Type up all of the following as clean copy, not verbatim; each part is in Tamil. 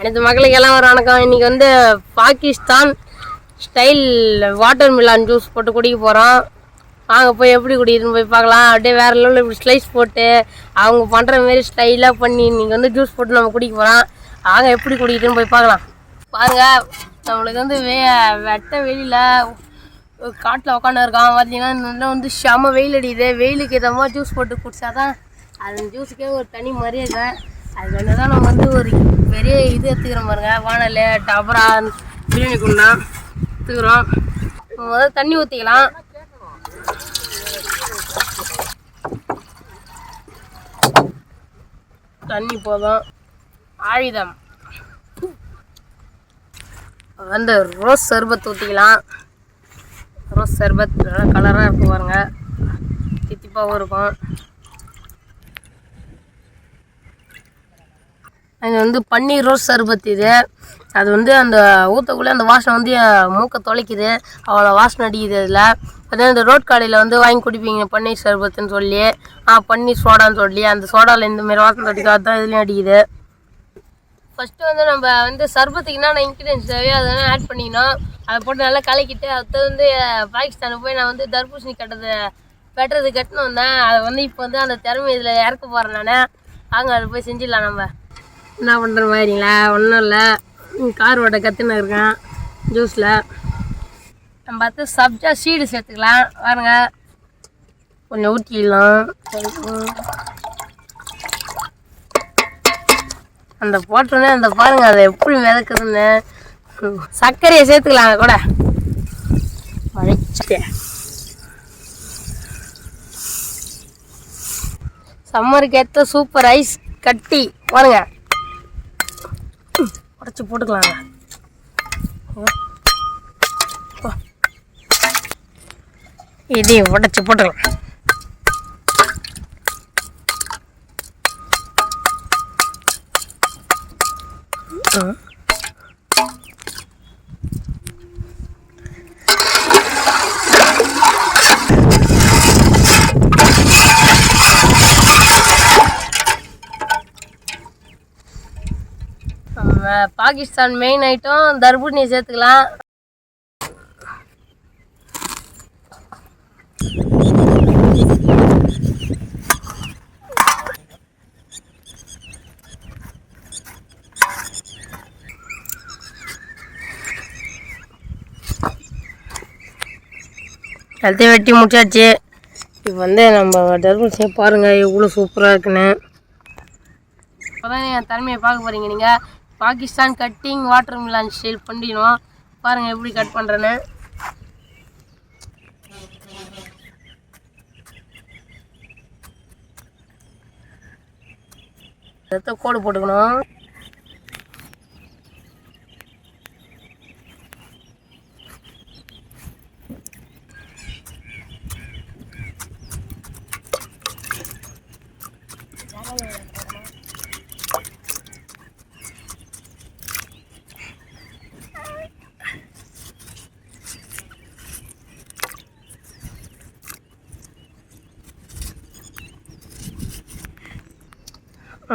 அனைத்து மக்களுக்கெல்லாம் ஒரு வணக்கம். இன்றைக்கி வந்து Pakistan style water Milan juice போட்டு குடிக்க போகிறோம். வாங்க போய் எப்படி குடிக்குதுன்னு போய் பார்க்கலாம். அப்படியே வேறு லெவலில் இப்படி ஸ்லைஸ் போட்டு அவங்க பண்ணுற மாரி ஸ்டைலாக பண்ணி இன்றைக்கி வந்து ஜூஸ் போட்டு நம்ம குடிக்க போகிறோம். வாங்க எப்படி குடிக்குதுன்னு போய் பார்க்கலாம். பாருங்கள், நம்மளுக்கு வந்து வெட்ட வெளியில் காட்டில் உட்காந்து இருக்கான். பார்த்தீங்கன்னா இன்னும் வந்து செம வெயில் அடிக்குது. வெயிலுக்கு ஏற்ற மாதிரி ஜூஸ் போட்டு குடித்தா தான் அந்த ஜூஸுக்கே ஒரு தனி மரியாதை. அது வந்து தான் நம்ம வந்து ஒரு பெரிய இது எடுத்துக்கிறோம் பாருங்க. வானல் டபரா பிரியாணி குண்டா எடுத்துக்கிறோம். முதல்ல தண்ணி ஊற்றிக்கலாம். தண்ணி போதும். ஆயுதம் வந்து ரோஸ் சர்பத் ஊற்றிக்கலாம். ரோஸ் சர்பத் நல்லா கலராக இருக்கும் பாருங்க, தித்திப்பாகவும் இருக்கும். அது வந்து பன்னீர் ரோஸ் சர்பத். இது அது வந்து அந்த ஊற்றக்குள்ளே அந்த வாசனை வந்து மூக்கை தொலைக்குது, அவ்வளோ வாசனை அடிக்குது. அதில் பார்த்தீங்கன்னா இந்த ரோட் கடையில் வந்து வாங்கி குடிப்பீங்க பன்னீர் சர்பத்துன்னு சொல்லி, பன்னீர் சோடான்னு சொல்லி. அந்த சோடாவில் இந்தமாரி வாசனை அடிக்காது தான் இதுலேயும் அடிக்குது. ஃபஸ்ட்டு வந்து நம்ம வந்து சர்பத்துக்கு என்னென்ன இன்க்ரீடியன்ஸ் தேவையோ அதெல்லாம் ஆட் பண்ணிக்கணும். அதை போட்டு நல்லா கலக்கிட்டு அடுத்து வந்து பாகிஸ்தானுக்கு போய் நான் வந்து தர்பூசணி வெட்டுறது கட்டினு வந்தேன். அதை வந்து இப்போ வந்து அந்த திறமை இதில் இறக்க போகிறேன் நான். வாங்க அதை போய் செஞ்சிடலாம். நம்ம என்ன பண்ணுற மாதிரிங்களா? ஒன்றும் இல்லை, கார் ஓட்ட கற்றுன்னு இருக்கேன் ஜூஸில். நம்ம பார்த்து சப்ஜா சீடு சேர்த்துக்கலாம். பாருங்க, கொஞ்சம் ஊற்றிடலாம். அந்த போட்டோன்னே அந்த பாருங்க அதை எப்படி மிதக்குதுன்னு. சர்க்கரையை சேர்த்துக்கலாம் கூட. சம்மருக்கு ஏற்ற சூப்பர் ஐஸ் கட்டி பாருங்க, உடச்சி போட்டுக்கலாங்க. இதையும் உடச்சி போட்டுக்கலாம். பாகிஸ்தான் மெயின் ஐட்டம் தர்பூசணி சேர்த்துக்கலாம். எல்லாத்தையும் வெட்டி முடிச்சாச்சு. இப்போ வந்து நம்ம தர்பூசணியை பாருங்கள் எவ்வளோ சூப்பராக இருக்குன்னு. இப்போ தான் என் தன்மையை பார்க்க போகிறீங்க நீங்கள். Pakistan cutting water Milan style பண்ணிடணும். பாருங்கள் எப்படி கட் பண்ணுறேன்னு. கோடு போட்டுக்கணும்.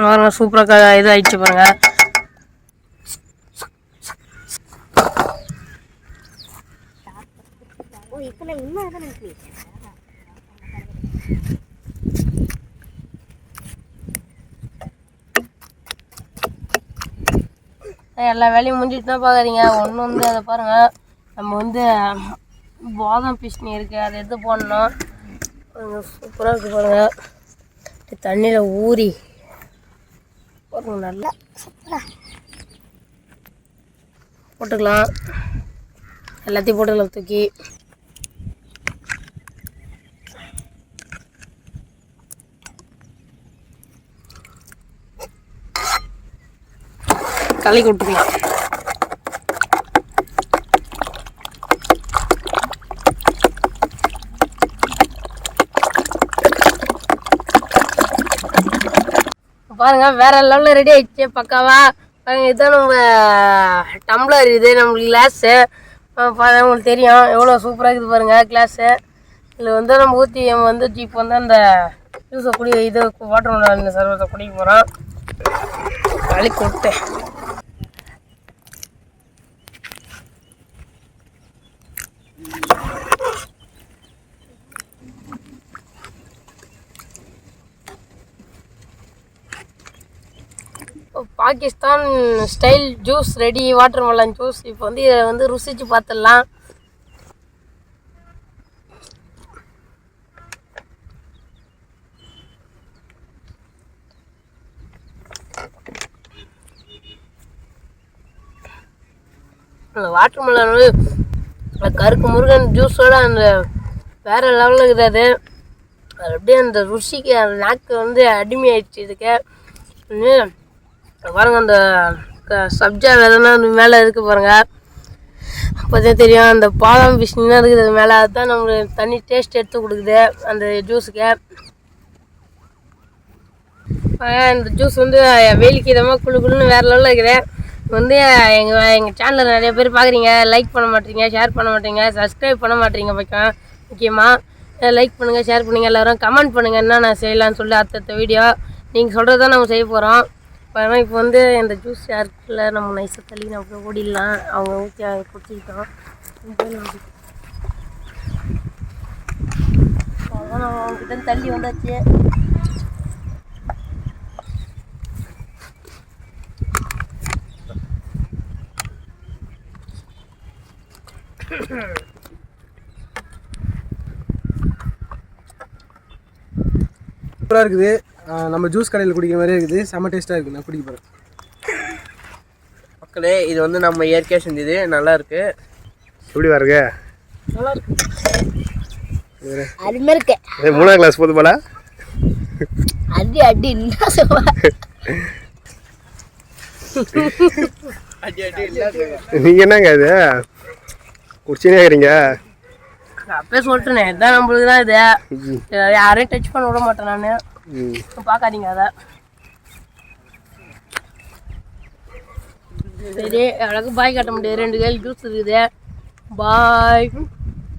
பாருங்க சூப்பராக இது ஆயிடுச்சு பாருங்க. எல்லா வேலையும் முடிஞ்சிட்டு தான் பார்க்குறீங்க. ஒன்று வந்து அதை பாருங்கள், நம்ம வந்து பாதாம் பிஸ்னி இருக்குது, அதை எடுத்து போடணும். சூப்பராக இருக்குது பாருங்கள். தண்ணியில் ஊறி பாருங்க, நல்லா சூப்பராக போட்டுக்கலாம். எல்லாத்தையும் போட்டுக்கலாம் தூக்கி. கலக்கி விட்டுக்கலாம். பாருங்க வேற லெவலில் ரெடி ஆயிடுச்சு பக்காவா. பாருங்க இதுதான் நம்ம டம்ளர், இது நம்மளுக்கு கிளாஸு. உங்களுக்கு தெரியும் எவ்வளோ சூப்பராக இருக்குது பாருங்கள் கிளாஸு. இதில் வந்து நம்ம ஊற்றி நம்ம வந்து இப்போ வந்து அந்த ஜூஸை இது வாட்டர் மிலான் சர்பத்தை குடிக்க போகிறோம். கலக்கி விட்டு Pakistan style juice ready, water melon juice. இப்போ வந்து இதை வந்து ருசிச்சு பார்த்துடலாம். அந்த வாட்டர் மெலன் வந்து கருக்கு முருகன் ஜூஸோட அந்த வேறு லெவலில் இருக்குது. அது அப்படியே அந்த ருசிக்கு அந்த நாக்கு வந்து அடிமையாயிடுச்சு. இதுக்கு பாருங்கள், அந்த சப்ஜா விதைனா அந்த மேலே இருக்குது பாருங்கள், அப்போதான் தெரியும். அந்த பாதாம் பிஸ்னா இருக்குது அது மேலே, அதுதான் நம்மளுக்கு தனி டேஸ்ட் எடுத்து கொடுக்குது அந்த ஜூஸுக்கு. இந்த ஜூஸ் வந்து வெயிலுக்கு இதமாக குழு குழுன்னு வேறு லெவலில் இருக்குது. வந்து எங்கள் சேனலில் நிறைய பேர் பார்க்குறீங்க, லைக் பண்ண மாட்டீங்க, ஷேர் பண்ண மாட்டீங்க, சப்ஸ்கிரைப் பண்ண மாட்டீங்க. முக்கியமாக லைக் பண்ணுங்கள், ஷேர் பண்ணுங்கள், எல்லோரும் கமெண்ட் பண்ணுங்கள் என்ன நான் செய்யலான்னு சொல்லி அடுத்த வீடியோ நீங்கள் சொல்கிறது தான் நம்ம செய்ய போகிறோம். இப்போ வந்து இந்த ஜூஸ் யாருக்குள்ள நம்ம நைஸாக தள்ளி நம்ம ஓடிடலாம். அவங்க ஊற்றி குடிச்சிக்கிட்டோம். அதான் நம்ம அவங்ககிட்ட தள்ளி வந்தாச்சு. சூப்பராக இருக்குது. நம்ம ஜூஸ் கடையில் குடிக்கிற மாதிரியே இருக்குது. செம்ம டேஸ்ட்டாக இருக்குது. நான் குடிக்க போகிறேன். மக்களே, இது வந்து நம்ம இயற்கையாக செஞ்சது. நல்லா இருக்கு. எப்படி பாருங்க, நல்லா இருக்கு. அருமையாக இருக்கு. 3ஆம் கிளாஸ் போது போல. அடி அடி என்ன சொல்ல, நீங்கள் என்னங்க இது குடிச்சினே இருக்கிறீங்க? அப்பயே சொல்லிட்டேனே, இதுதான் நம்மளுக்கு தான். இது யாரையும் டச் பண்ண விட மாட்டேன் நான். பார்க்காதீங்க அதை. சரி, அழகு பாய் காட்ட முடியாது. 2 கையில் ஜூஸ் இருக்குது. பாய்.